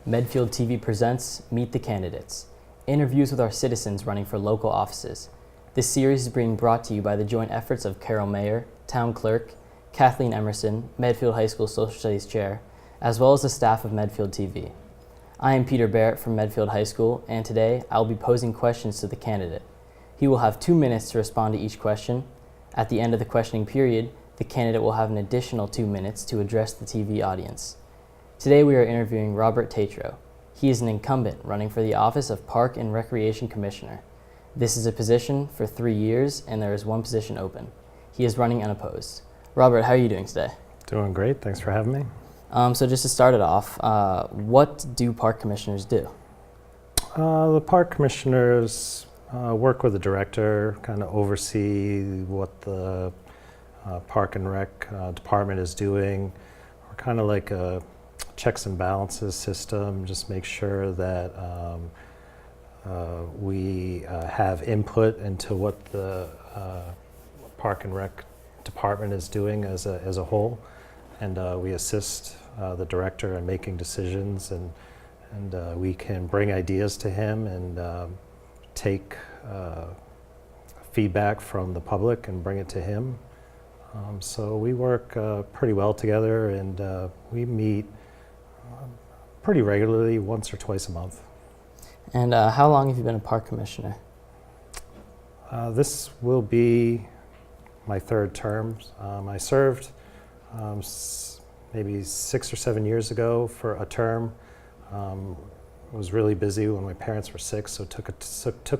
Medfield TV presents Meet the Candidates, interviews with our citizens running for local offices. This series is being brought to you by the joint efforts of Carol Mayer, Town Clerk, Kathleen Emerson, Medfield High School Social Studies Chair, as well as the staff of Medfield TV. I am Peter Barrett from Medfield High School, and today I will be posing questions to the candidate. He will have 2 minutes to respond to each question. At the end of the questioning period, the candidate will have an additional 2 minutes to address the TV audience. Today we are interviewing Robert TATRO. He is an incumbent running for the office of Park and Recreation Commissioner. This is a position for 3 years, and there is one position open. He is running unopposed. Robert, how are you doing today? Doing great. Thanks for having me. So just to start it off, what do park commissioners do? The park commissioners work with the director, kind of oversee what the Park and Rec department is doing. We're kind of like a checks and balances system, just make sure that we have input into what the Park and Rec department is doing as a whole, and we assist the director in making decisions, and we can bring ideas to him and take feedback from the public and bring it to him. So we work pretty well together, and we meet pretty regularly, once or twice a month. And how long have you been a park commissioner? This will be my third term. I served maybe 6 or 7 years ago for a term. I was really busy when my parents were sick, so took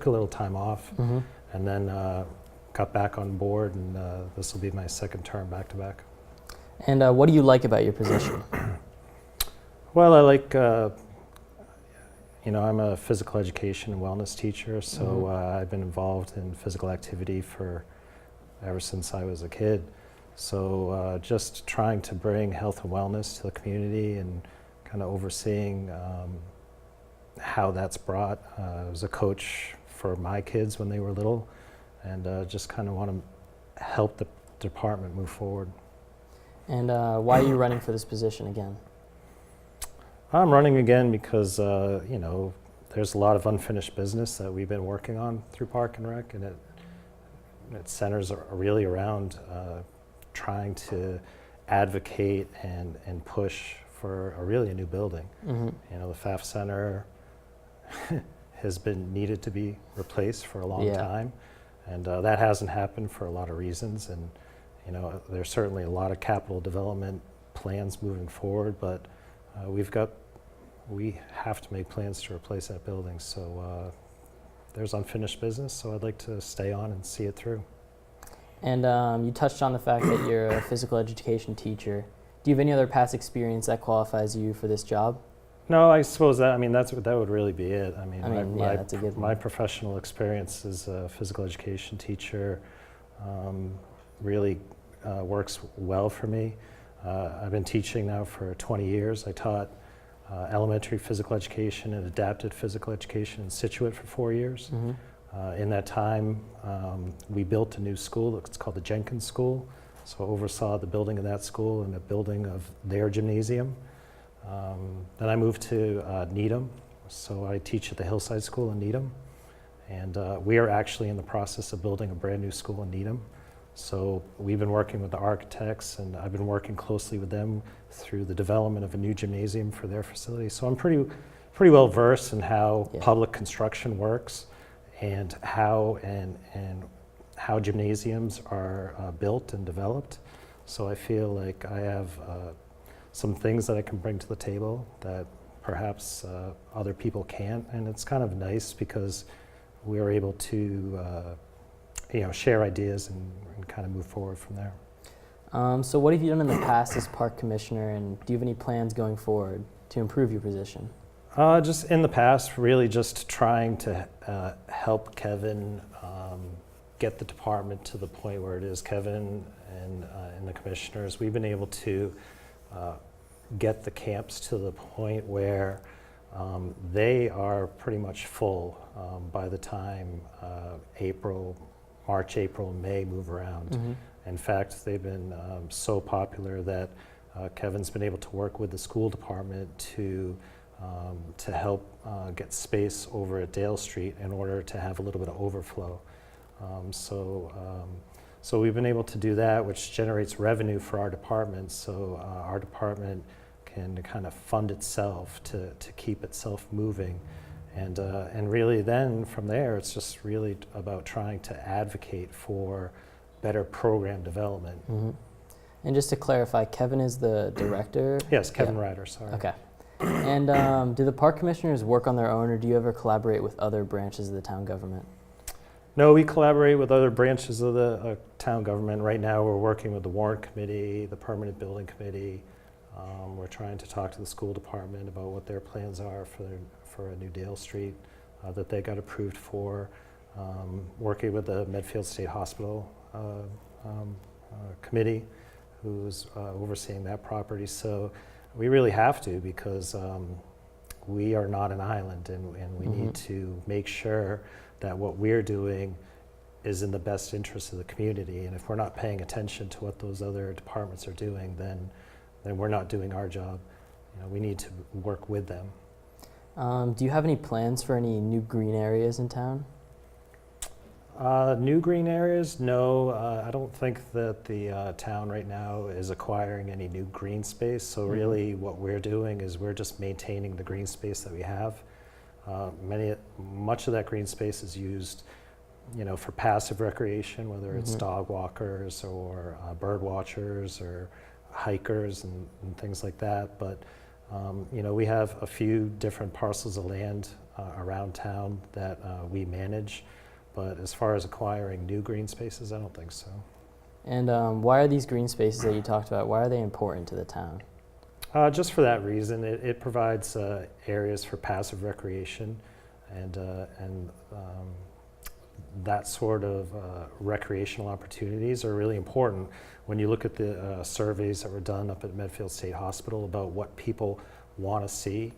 a little time off, and then got back on board, and this will be my second term back to back. And what do you like about your position? Well, I like, I'm a physical education and wellness teacher, so I've been involved in physical activity ever since I was a kid. So just trying to bring health and wellness to the community and kind of overseeing how that's brought. I was a coach for my kids when they were little, and just kind of want to help the department move forward. And why are you running for this position again? I'm running again because, there's a lot of unfinished business that we've been working on through Park and Rec, and it centers really around trying to advocate and push for a new building. The FAF Center has been needed to be replaced for a long time, and that hasn't happened for a lot of reasons, and there's certainly a lot of capital development plans moving forward, but we have to make plans to replace that building. So there's unfinished business, so I'd like to stay on and see it through. And you touched on the fact that you're a physical education teacher. Do you have any other past experience that qualifies you for this job? No, I suppose that would really be it. That's a good one. My professional experience as a physical education teacher really works well for me. I've been teaching now for 20 years. I taught elementary physical education and adapted physical education in Scituate for 4 years. In that time, we built a new school. It's called the Jenkins School. So I oversaw the building of that school and the building of their gymnasium. Then I moved to Needham. So I teach at the Hillside School in Needham. And we are actually in the process of building a brand new school in Needham. So we've been working with the architects, and I've been working closely with them through the development of a new gymnasium for their facility. So I'm pretty well versed in how public construction works, and how gymnasiums are built and developed. So I feel like I have some things that I can bring to the table that perhaps other people can't, and it's kind of nice because we're able to share ideas and kind of move forward from there. So what have you done in the past as park commissioner, and do you have any plans going forward to improve your position? Just in the past, really just trying to help Kevin get the department to the point where it is. Kevin and the commissioners, we've been able to get the camps to the point where they are pretty much full by the time March, April, and May move around. In fact, they've been so popular that Kevin's been able to work with the school department to to help get space over at Dale Street in order to have a little bit of overflow. So we've been able to do that, which generates revenue for our department. So our department can kind of fund itself to keep itself moving. And really then from there, it's just really about trying to advocate for better program development. Mm-hmm. And just to clarify, Kevin is the director? Yes, Kevin Ryder, sorry. Okay. And do the park commissioners work on their own, or do you ever collaborate with other branches of the town government? No, we collaborate with other branches of the town government. Right now we're working with the warrant committee, the permanent building committee. We're trying to talk to the school department about what their plans are for a new Dale Street that they got approved for. Working with the Medfield State Hospital committee, who's overseeing that property. So we really have to, because we are not an island, and we Mm-hmm. need to make sure that what we're doing is in the best interest of the community. And if we're not paying attention to what those other departments are doing, then we're not doing our job. You know, we need to work with them. Do you have any plans for any new green areas in town? New green areas? No, I don't think that the town right now is acquiring any new green space. So really what we're doing is we're just maintaining the green space that we have. Much of that green space is used, you know, for passive recreation, whether it's dog walkers or bird watchers or hikers and things like that. But you know, we have a few different parcels of land around town that we manage. But as far as acquiring new green spaces, I don't think so. And why are these green spaces that you talked about, why are they important to the town? Just for that reason. It provides areas for passive recreation, and that sort of recreational opportunities are really important. When you look at the surveys that were done up at Medfield State Hospital about what people want to see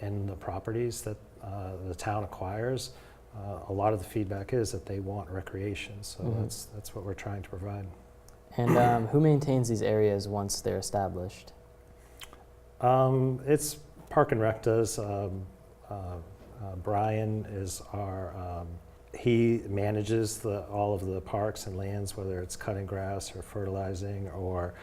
in the properties that the town acquires, a lot of the feedback is that they want recreation. So that's what we're trying to provide. And who maintains these areas once they're established? It's Park and Rec does. Brian is our, he manages all of the parks and lands, whether it's cutting grass or fertilizing or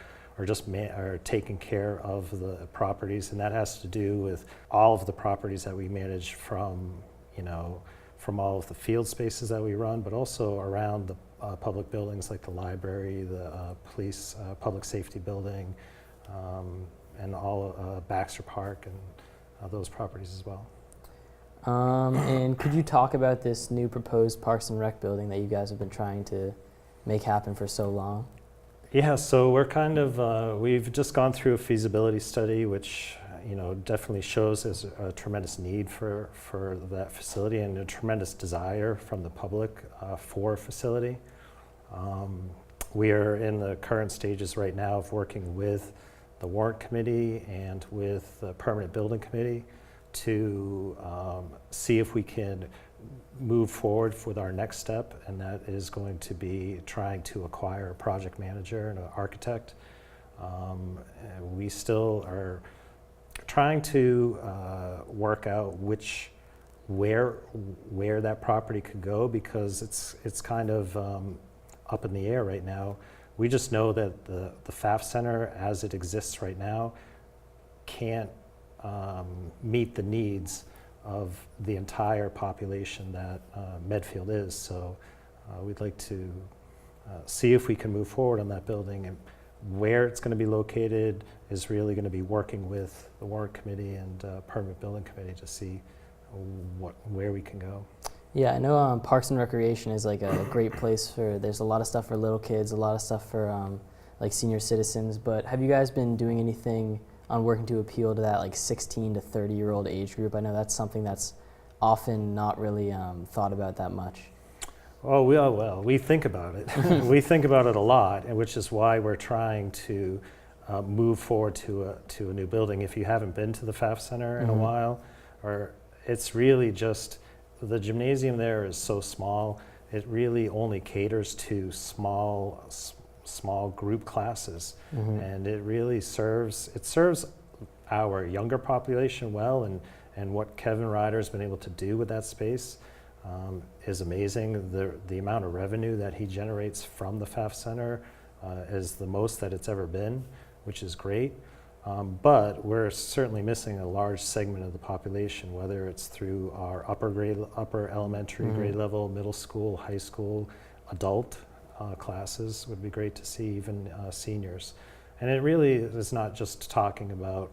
just or taking care of the properties. And that has to do with all of the properties that we manage from, you know, from all of the field spaces that we run, but also around the public buildings like the library, the police, public safety building, and all Baxter Park and those properties as well. And could you talk about this new proposed Parks and Rec building that you guys have been trying to make happen for so long? Yeah, so we're kind of, we've just gone through a feasibility study, which you know, definitely shows there's a tremendous need for that facility and a tremendous desire from the public for a facility. We are in the current stages right now of working with the warrant committee and with the permanent building committee to see if we can move forward with our next step, and that is going to be trying to acquire a project manager and an architect. And we still are trying to work out where that property could go, because it's kind of up in the air right now. We just know that the FAF Center as it exists right now can't meet the needs of the entire population that Medfield is. So we'd like to see if we can move forward on that building, and where it's going to be located is really going to be working with the warrant committee and permanent building committee to see where we can go. Yeah, I know Parks and Recreation is like a great place for, there's a lot of stuff for little kids, a lot of stuff for like senior citizens, but have you guys been doing anything on working to appeal to that like 16 to 30-year-old age group? I know that's something that's often not really thought about that much. Oh, well, we think about it. We think about it a lot, and which is why we're trying to move forward to a new building. If you haven't been to the FAF Center in a while, or it's really just, the gymnasium there is so small, it really only caters to small group classes, and it really serves our younger population well, and what Kevin Ryder's been able to do with that space is amazing. The amount of revenue that he generates from the FAF Center is the most that it's ever been, which is great. But we're certainly missing a large segment of the population, whether it's through our upper elementary grade level, middle school, high school, adult classes. Would be great to see even seniors. And it really is not just talking about,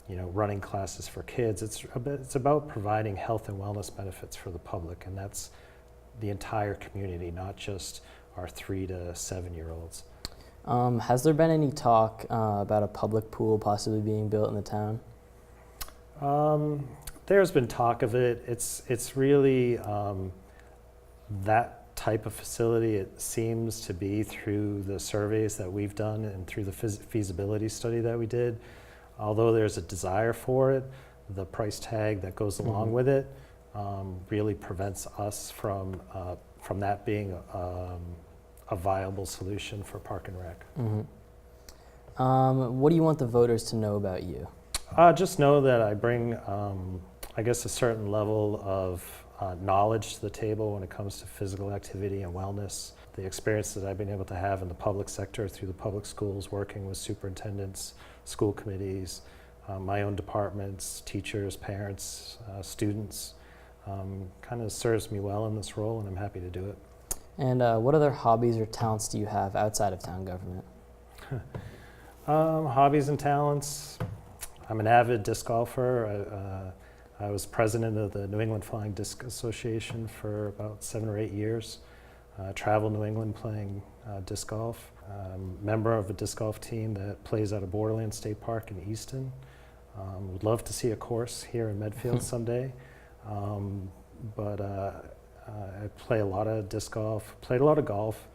you know, running classes for kids. It's about providing health and wellness benefits for the public, and that's the entire community, not just our 3 to 7-year-olds. Has there been any talk about a public pool possibly being built in the town? There's been talk of it. It's really that type of facility. It seems to be through the surveys that we've done and through the feasibility study that we did. Although there's a desire for it, the price tag that goes along with it really prevents us from that being a viable solution for Park and Rec. What do you want the voters to know about you? Just know that I bring, I guess, a certain level of knowledge to the table when it comes to physical activity and wellness. The experience that I've been able to have in the public sector through the public schools, working with superintendents, school committees, my own departments, teachers, parents, students, kind of serves me well in this role, and I'm happy to do it. And what other hobbies or talents do you have outside of town government? Hobbies and talents. I'm an avid disc golfer. I was president of the New England Flying Disc Association for about 7 or 8 years. Traveled New England playing disc golf. Member of a disc golf team that plays out of Borderland State Park in Easton. Would love to see a course here in Medfield someday. But I play a lot of disc golf, played a lot of golf.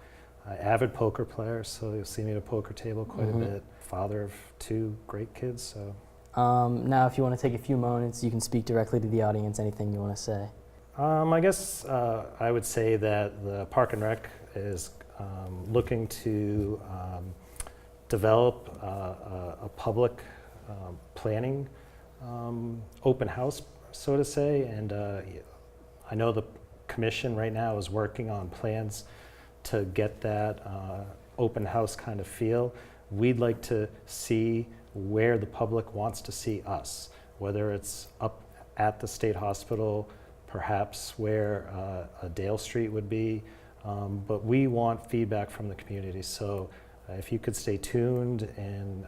Avid poker player, so you'll see me at a poker table quite a bit. Father of 2 great kids, so. Now, if you want to take a few moments, you can speak directly to the audience, anything you want to say. I guess I would say that the Park and Rec is looking to develop a public planning open house, so to say, and I know the Commission right now is working on plans to get that open house kind of feel. We'd like to see where the public wants to see us, whether it's up at the state hospital, perhaps where Dale Street would be, but we want feedback from the community. So if you could stay tuned and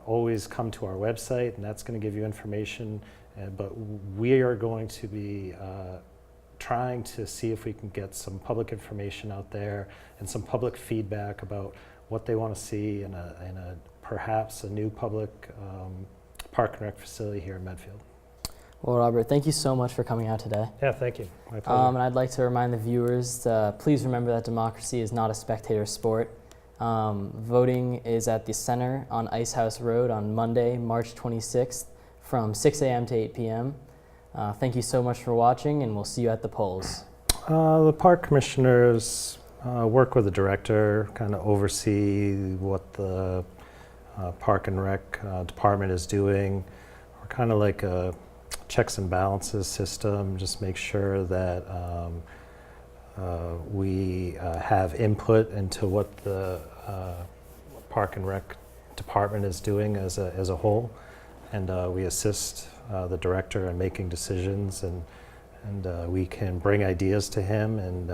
always come to our website, and that's going to give you information, but we are going to be trying to see if we can get some public information out there and some public feedback about what they want to see in a perhaps a new public Park and Rec facility here in Medfield. Well, Robert, thank you so much for coming out today. Yeah, thank you. My pleasure. And I'd like to remind the viewers, please remember that democracy is not a spectator sport. Voting is at the Center on Icehouse Road on Monday, March 26th from 6 a.m. to 8 p.m. Thank you so much for watching, and we'll see you at the polls. The park commissioners work with the director, kind of oversee what the Park and Rec department is doing. We're kind of like a checks and balances system, just make sure that we have input into what the Park and Rec department is doing as a whole, and we assist the director in making decisions, and we can bring ideas to him, and